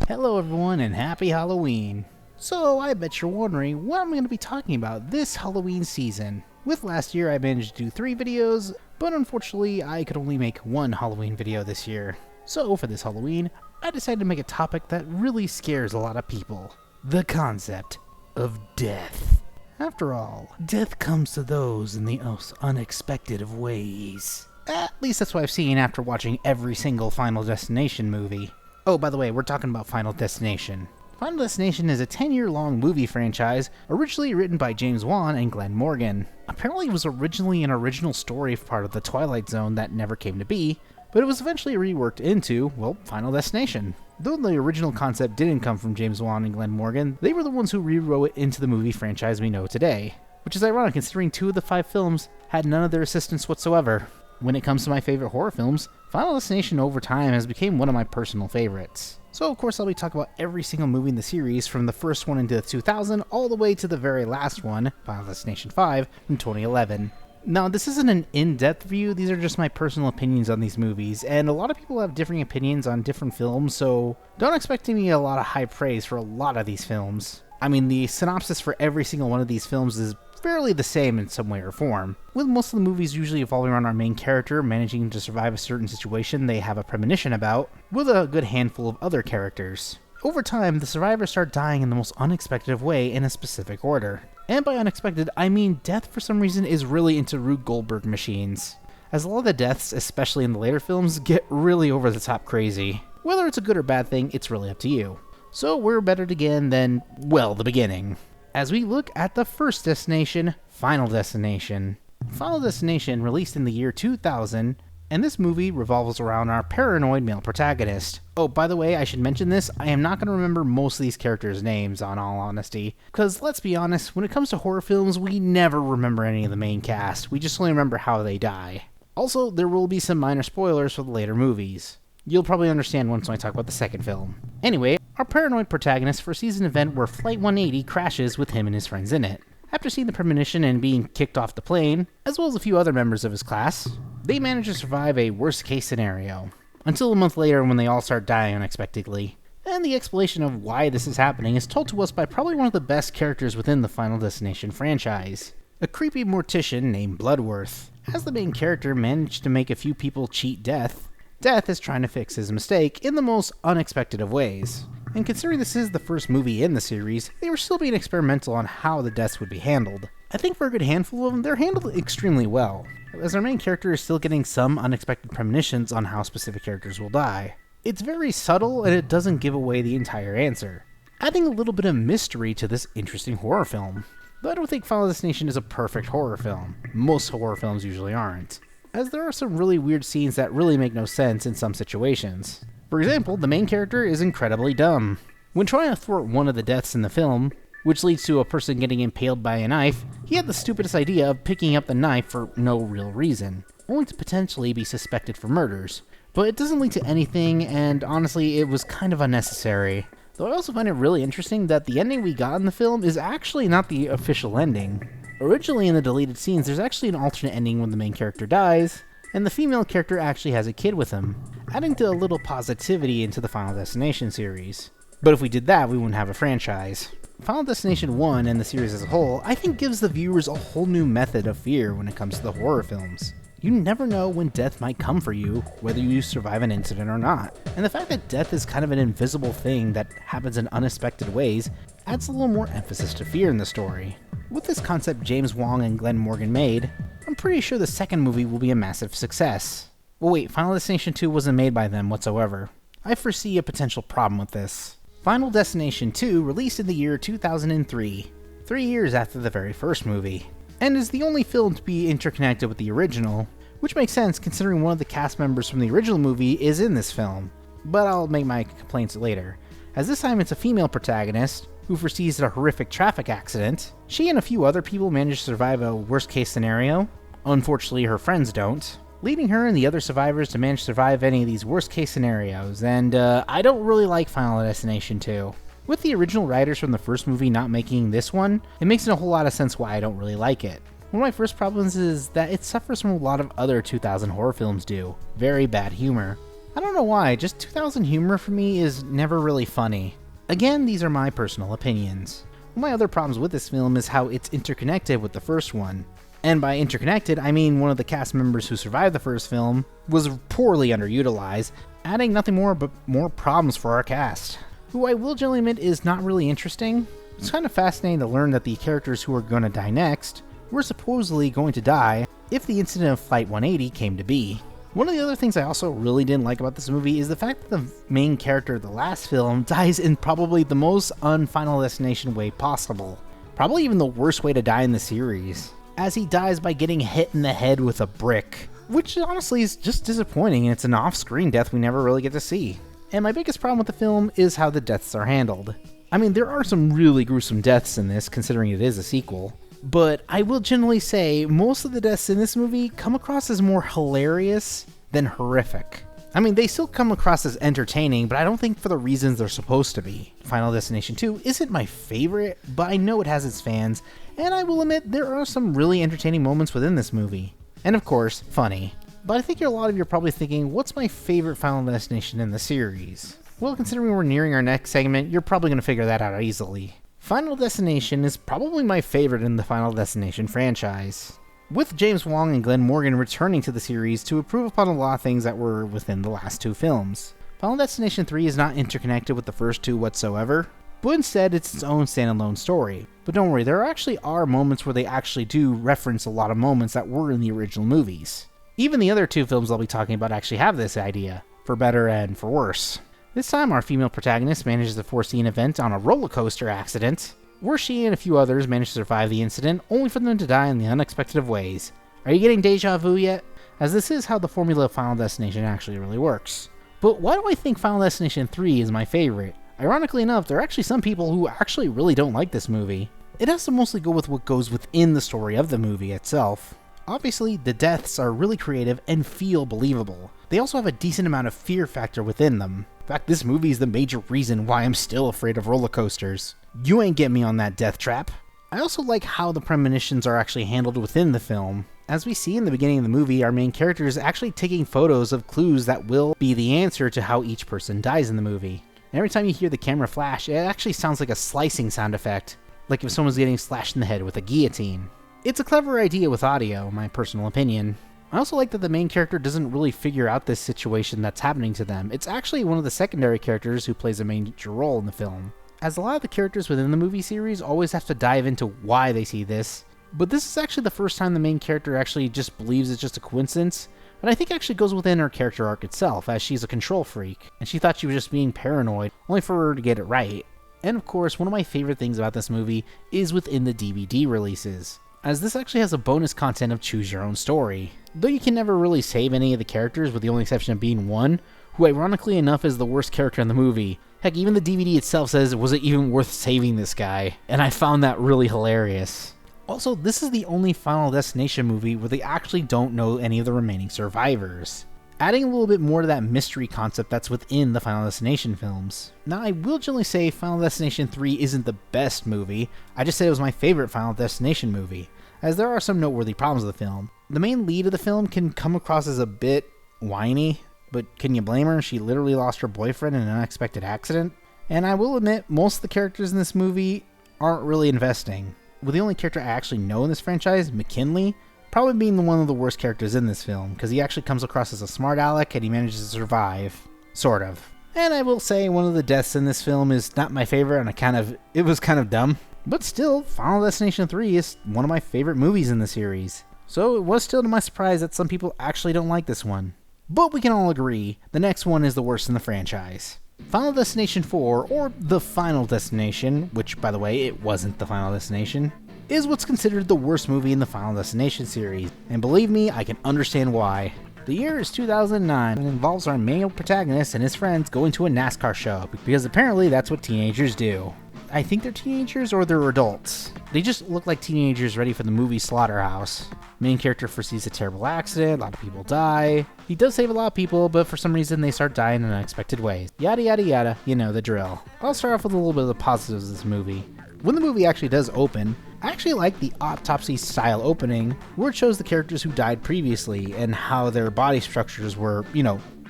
Hello everyone and happy Halloween! So I bet you're wondering what I'm going to be talking about this Halloween season. With last year I managed to do 3 videos, but unfortunately I could only make 1 Halloween video this year. So for this Halloween, I decided to make a topic that really scares a lot of people. The concept of death. After all, death comes to those in the most unexpected of ways. At least that's what I've seen after watching every single Final Destination movie. Oh, by the way, we're talking about Final Destination. Final Destination is a 10-year-long movie franchise originally written by James Wan and Glenn Morgan. Apparently it was originally an original story part of the Twilight Zone that never came to be, but it was eventually reworked into, well, Final Destination. Though the original concept didn't come from James Wan and Glenn Morgan, they were the ones who rewrote it into the movie franchise we know today. Which is ironic considering 2 of the 5 films had none of their assistance whatsoever. When it comes to my favorite horror films, Final Destination over time has become one of my personal favorites. So of course I'll be talking about every single movie in the series from the first one into 2000 all the way to the very last one, Final Destination 5, from 2011. Now this isn't an in-depth review, these are just my personal opinions on these movies, and a lot of people have differing opinions on different films, so don't expect me a lot of high praise for a lot of these films. I mean, the synopsis for every single one of these films is fairly the same in some way or form, with most of the movies usually evolving around our main character managing to survive a certain situation they have a premonition about, with a good handful of other characters. Over time, the survivors start dying in the most unexpected way in a specific order. And by unexpected, I mean death for some reason is really into Rube Goldberg machines, as a lot of the deaths, especially in the later films, get really over the top crazy. Whether it's a good or bad thing, it's really up to you. So where better to begin than, well, the beginning. As we look at the first destination, Final Destination. Final Destination released in the year 2000, and this movie revolves around our paranoid male protagonist. Oh, by the way, I should mention this, I am not going to remember most of these characters' names, on all honesty, because let's be honest, when it comes to horror films, we never remember any of the main cast, we just only remember how they die. Also, there will be some minor spoilers for the later movies. You'll probably understand once I talk about the second film. Anyway, our paranoid protagonist foresees an event where Flight 180 crashes with him and his friends in it. After seeing the premonition and being kicked off the plane, as well as a few other members of his class, they manage to survive a worst-case scenario. Until a month later when they all start dying unexpectedly. And the explanation of why this is happening is told to us by probably one of the best characters within the Final Destination franchise. A creepy mortician named Bloodworth. As the main character managed to make a few people cheat death, Death is trying to fix his mistake in the most unexpected of ways. And considering this is the first movie in the series, they were still being experimental on how the deaths would be handled. I think for a good handful of them, they're handled extremely well, as our main character is still getting some unexpected premonitions on how specific characters will die. It's very subtle and it doesn't give away the entire answer, adding a little bit of mystery to this interesting horror film. Though I don't think Final Destination is a perfect horror film. Most horror films usually aren't, as there are some really weird scenes that really make no sense in some situations. For example, the main character is incredibly dumb. When trying to thwart one of the deaths in the film, which leads to a person getting impaled by a knife, he had the stupidest idea of picking up the knife for no real reason, only to potentially be suspected for murders. But it doesn't lead to anything, and honestly, it was kind of unnecessary. Though I also find it really interesting that the ending we got in the film is actually not the official ending. Originally in the deleted scenes, there's actually an alternate ending when the main character dies, and the female character actually has a kid with him, adding to a little positivity into the Final Destination series. But if we did that, we wouldn't have a franchise. Final Destination 1 and the series as a whole, I think gives the viewers a whole new method of fear when it comes to the horror films. You never know when death might come for you, whether you survive an incident or not. And the fact that death is kind of an invisible thing that happens in unexpected ways adds a little more emphasis to fear in the story. With this concept James Wan and Glenn Morgan made, I'm pretty sure the second movie will be a massive success. Well wait, Final Destination 2 wasn't made by them whatsoever. I foresee a potential problem with this. Final Destination 2 released in the year 2003, 3 years after the very first movie, and is the only film to be interconnected with the original, which makes sense considering one of the cast members from the original movie is in this film, but I'll make my complaints later, as this time it's a female protagonist who foresees a horrific traffic accident. She and a few other people manage to survive a worst case scenario. Unfortunately, her friends don't, leading her and the other survivors to manage to survive any of these worst case scenarios, and I don't really like Final Destination 2. With the original writers from the first movie not making this one, it makes a whole lot of sense why I don't really like it. One of my first problems is that it suffers from a lot of other 2000 horror films do. Very bad humor. I don't know why, just 2000 humor for me is never really funny. Again, these are my personal opinions. One of my other problems with this film is how it's interconnected with the first one. And by interconnected, I mean one of the cast members who survived the first film was poorly underutilized, adding nothing more but more problems for our cast, who I will generally admit is not really interesting. It's kind of fascinating to learn that the characters who are going to die next were supposedly going to die if the incident of Flight 180 came to be. One of the other things I also really didn't like about this movie is the fact that the main character of the last film dies in probably the most un-Final Destination way possible. Probably even the worst way to die in the series, as he dies by getting hit in the head with a brick, which honestly is just disappointing, and it's an off-screen death we never really get to see. And my biggest problem with the film is how the deaths are handled. I mean, there are some really gruesome deaths in this, considering it is a sequel, but I will generally say most of the deaths in this movie come across as more hilarious than horrific. I mean, they still come across as entertaining, but I don't think for the reasons they're supposed to be. Final Destination 2 isn't my favorite, but I know it has its fans, and I will admit there are some really entertaining moments within this movie. And of course, funny. But I think a lot of you are probably thinking, what's my favorite Final Destination in the series? Well, considering we're nearing our next segment, you're probably going to figure that out easily. Final Destination is probably my favorite in the Final Destination franchise, with James Wong and Glenn Morgan returning to the series to improve upon a lot of things that were within the last two films. Final Destination 3 is not interconnected with the first two whatsoever, but instead it's its own standalone story. But don't worry, there actually are moments where they actually do reference a lot of moments that were in the original movies. Even the other two films I'll be talking about actually have this idea, for better and for worse. This time, our female protagonist manages to foresee an event on a roller coaster accident, where she and a few others manage to survive the incident, only for them to die in the unexpected of ways. Are you getting deja vu yet? As this is how the formula of Final Destination actually really works. But why do I think Final Destination 3 is my favorite? Ironically enough, there are actually some people who actually really don't like this movie. It has to mostly go with what goes within the story of the movie itself. Obviously, the deaths are really creative and feel believable. They also have a decent amount of fear factor within them. In fact, this movie is the major reason why I'm still afraid of roller coasters. You ain't get me on that death trap. I also like how the premonitions are actually handled within the film. As we see in the beginning of the movie, our main character is actually taking photos of clues that will be the answer to how each person dies in the movie. And every time you hear the camera flash, it actually sounds like a slicing sound effect, like if someone's getting slashed in the head with a guillotine. It's a clever idea with audio, in my personal opinion. I also like that the main character doesn't really figure out this situation that's happening to them. It's actually one of the secondary characters who plays a major role in the film, as a lot of the characters within the movie series always have to dive into why they see this, but this is actually the first time the main character actually just believes it's just a coincidence, but I think actually goes within her character arc itself, as she's a control freak, and she thought she was just being paranoid, only for her to get it right. And of course, one of my favorite things about this movie is within the DVD releases, as this actually has a bonus content of choose your own story. Though you can never really save any of the characters, with the only exception of being one, who ironically enough is the worst character in the movie. Heck, even the DVD itself says, was it even worth saving this guy? And I found that really hilarious. Also, this is the only Final Destination movie where they actually don't know any of the remaining survivors, adding a little bit more to that mystery concept that's within the Final Destination films. Now, I will generally say Final Destination 3 isn't the best movie, I just said it was my favorite Final Destination movie, as there are some noteworthy problems with the film. The main lead of the film can come across as a bit whiny, but can you blame her? She literally lost her boyfriend in an unexpected accident. And I will admit, most of the characters in this movie aren't really investing, with the only character I actually know in this franchise, McKinley, probably being one of the worst characters in this film, because he actually comes across as a smart aleck and he manages to survive. Sort of. And I will say one of the deaths in this film is not my favorite, and it was kind of dumb. But still, Final Destination 3 is one of my favorite movies in the series. So it was still to my surprise that some people actually don't like this one. But we can all agree, the next one is the worst in the franchise. Final Destination 4, or The Final Destination, which by the way, it wasn't The Final Destination, is what's considered the worst movie in the Final Destination series. And believe me, I can understand why. The year is 2009 and involves our male protagonist and his friends going to a NASCAR show, because apparently that's what teenagers do. I think they're teenagers or they're adults. They just look like teenagers ready for the movie Slaughterhouse. Main character foresees a terrible accident, a lot of people die. He does save a lot of people, but for some reason they start dying in unexpected ways. Yada yada yada, you know the drill. I'll start off with a little bit of the positives of this movie. When the movie actually does open, I actually like the autopsy style opening, where it shows the characters who died previously and how their body structures were,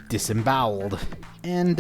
disemboweled. And,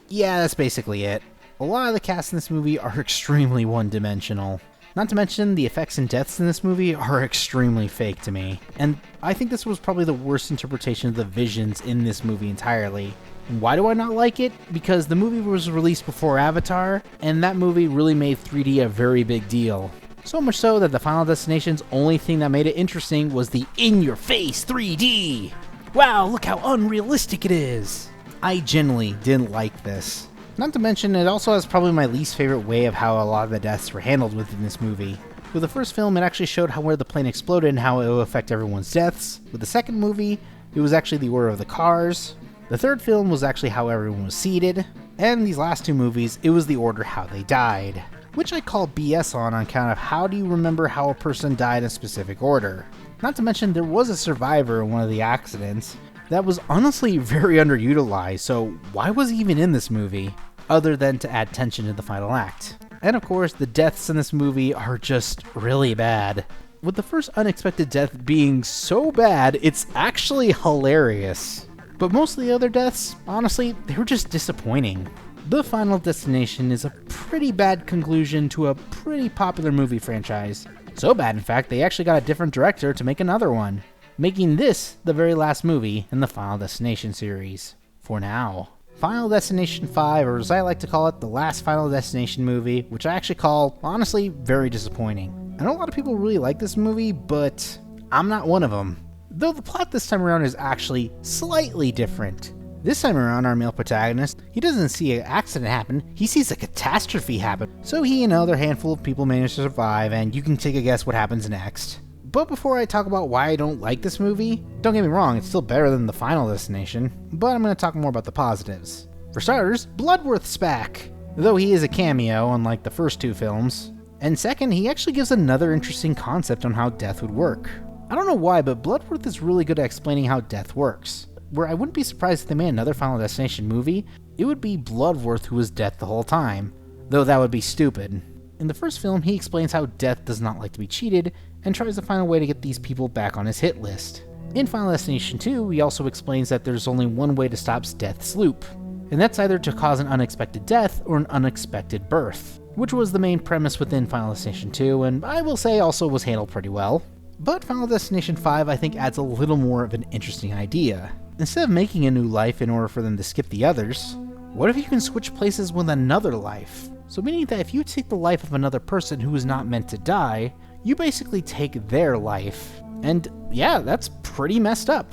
yeah, that's basically it. A lot of the cast in this movie are extremely one-dimensional. Not to mention, the effects and deaths in this movie are extremely fake to me. And I think this was probably the worst interpretation of the visions in this movie entirely. And why do I not like it? Because the movie was released before Avatar, and that movie really made 3D a very big deal. So much so that the Final Destination's only thing that made it interesting was the in-your-face 3D! Wow, look how unrealistic it is! I genuinely didn't like this. Not to mention, it also has probably my least favorite way of how a lot of the deaths were handled within this movie. With the first film, it actually showed how where the plane exploded and how it would affect everyone's deaths. With the second movie, it was actually the order of the cars. The third film was actually how everyone was seated. And these last two movies, it was the order how they died. Which I call BS on account of how do you remember how a person died in a specific order. Not to mention, there was a survivor in one of the accidents that was honestly very underutilized, so why was he even in this movie, other than to add tension to the final act? And of course, the deaths in this movie are just really bad. With the first unexpected death being so bad, it's actually hilarious. But most of the other deaths, honestly, they were just disappointing. The Final Destination is a pretty bad conclusion to a pretty popular movie franchise. So bad, in fact, they actually got a different director to make another one, making this the very last movie in the Final Destination series. For now. Final Destination 5, or as I like to call it, the last Final Destination movie, which I actually call, honestly, very disappointing. I know a lot of people really like this movie, but I'm not one of them. Though the plot this time around is actually slightly different. This time around, our male protagonist, he doesn't see an accident happen, he sees a catastrophe happen. So he and another handful of people manage to survive, and you can take a guess what happens next. But before I talk about why I don't like this movie, don't get me wrong, it's still better than the Final Destination, but I'm going to talk more about the positives. For starters, Bloodworth's back, though he is a cameo unlike the first two films. And second, he actually gives another interesting concept on how death would work. I don't know why, but Bloodworth is really good at explaining how death works. Where I wouldn't be surprised if they made another Final Destination movie, it would be Bloodworth who was death the whole time, though that would be stupid. In the first film, he explains how Death does not like to be cheated, and tries to find a way to get these people back on his hit list. In Final Destination 2, he also explains that there's only one way to stop Death's loop, and that's either to cause an unexpected death or an unexpected birth, which was the main premise within Final Destination 2, and I will say also was handled pretty well. But Final Destination 5 I think adds a little more of an interesting idea. Instead of making a new life in order for them to skip the others, what if you can switch places with another life? So meaning that if you take the life of another person who is not meant to die, you basically take their life. And yeah, that's pretty messed up.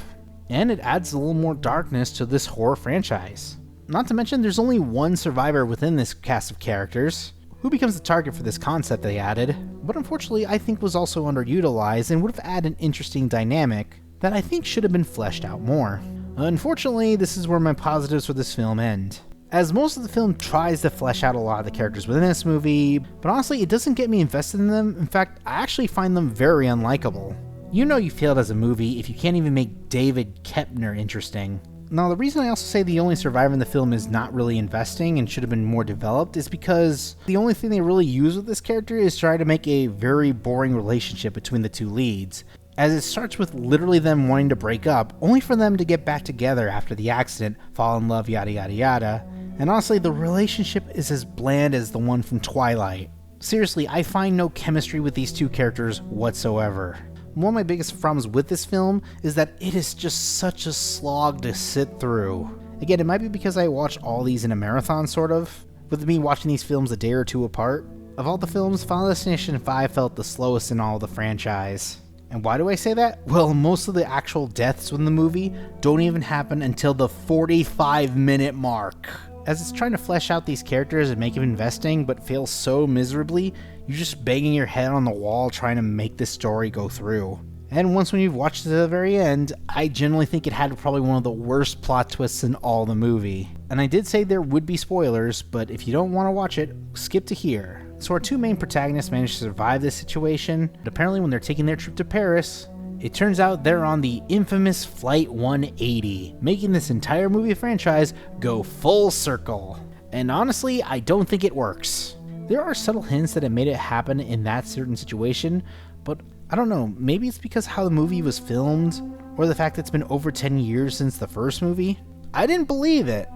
And it adds a little more darkness to this horror franchise. Not to mention there's only one survivor within this cast of characters, who becomes the target for this concept they added, but unfortunately I think was also underutilized and would have added an interesting dynamic that I think should have been fleshed out more. Unfortunately, this is where my positives for this film end, as most of the film tries to flesh out a lot of the characters within this movie, but honestly it doesn't get me invested in them. In fact, I actually find them very unlikable. You know you failed as a movie if you can't even make David Kepner interesting. Now, the reason I also say the only survivor in the film is not really investing and should have been more developed is because the only thing they really use with this character is try to make a very boring relationship between the two leads, as it starts with literally them wanting to break up, only for them to get back together after the accident, fall in love, yada yada yada. And honestly, the relationship is as bland as the one from Twilight. Seriously, I find no chemistry with these two characters whatsoever. One of my biggest problems with this film is that it is just such a slog to sit through. Again, it might be because I watched all these in a marathon, sort of, with me watching these films a day or two apart. Of all the films, Final Destination 5 felt the slowest in all the franchise. And why do I say that? Well, most of the actual deaths in the movie don't even happen until the 45-minute mark. As it's trying to flesh out these characters and make them investing, but fails so miserably, you're just banging your head on the wall trying to make this story go through. And once when you've watched it to the very end, I generally think it had probably one of the worst plot twists in all the movie. And I did say there would be spoilers, but if you don't want to watch it, skip to here. So our two main protagonists manage to survive this situation, but apparently when they're taking their trip to Paris, it turns out they're on the infamous Flight 180, making this entire movie franchise go full circle. And honestly, I don't think it works. There are subtle hints that it made it happen in that certain situation, but I don't know, maybe it's because how the movie was filmed, or the fact that it's been over 10 years since the first movie. I didn't believe it,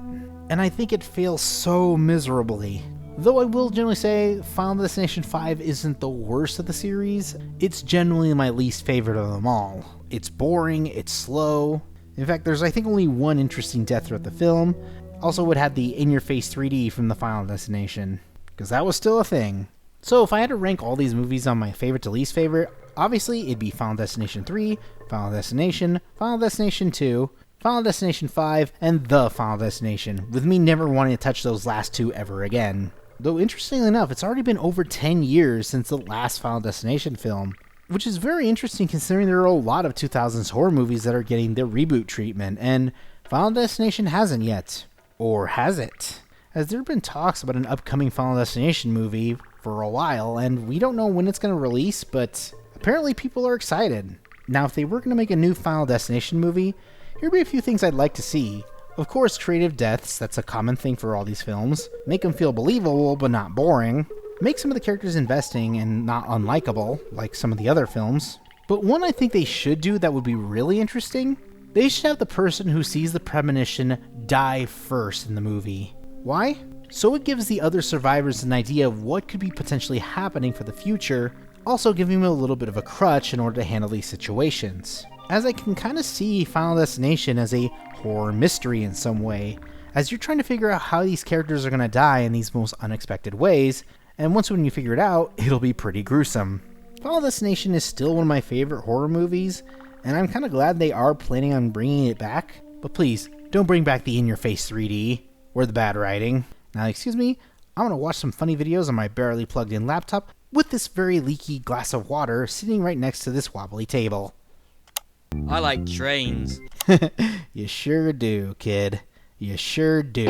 and I think it fails so miserably. Though I will generally say Final Destination 5 isn't the worst of the series, it's generally my least favorite of them all. It's boring, it's slow. In fact, there's I think only one interesting death throughout the film. Also, it had the in-your-face 3D from the Final Destination, because that was still a thing. So if I had to rank all these movies on my favorite to least favorite, obviously it'd be Final Destination 3, Final Destination, Final Destination 2, Final Destination 5, and The Final Destination, with me never wanting to touch those last two ever again. Though interestingly enough, it's already been over 10 years since the last Final Destination film, which is very interesting considering there are a lot of 2000s horror movies that are getting the reboot treatment, and Final Destination hasn't yet. Or has it? As there have been talks about an upcoming Final Destination movie for a while, and we don't know when it's going to release, but apparently people are excited. Now, if they were going to make a new Final Destination movie, here would be a few things I'd like to see. Of course, creative deaths, that's a common thing for all these films. Make them feel believable, but not boring. Make some of the characters investing and not unlikable, like some of the other films. But one I think they should do that would be really interesting, they should have the person who sees the premonition die first in the movie. Why? So it gives the other survivors an idea of what could be potentially happening for the future, also giving them a little bit of a crutch in order to handle these situations. As I can kind of see Final Destination as a horror mystery in some way, as you're trying to figure out how these characters are going to die in these most unexpected ways, and once when you figure it out, it'll be pretty gruesome. Final Destination is still one of my favorite horror movies, and I'm kind of glad they are planning on bringing it back, but please, don't bring back the in-your-face 3D, or the bad writing. Now excuse me, I'm going to watch some funny videos on my barely plugged in laptop with this very leaky glass of water sitting right next to this wobbly table. I like trains. You sure do, kid. You sure do.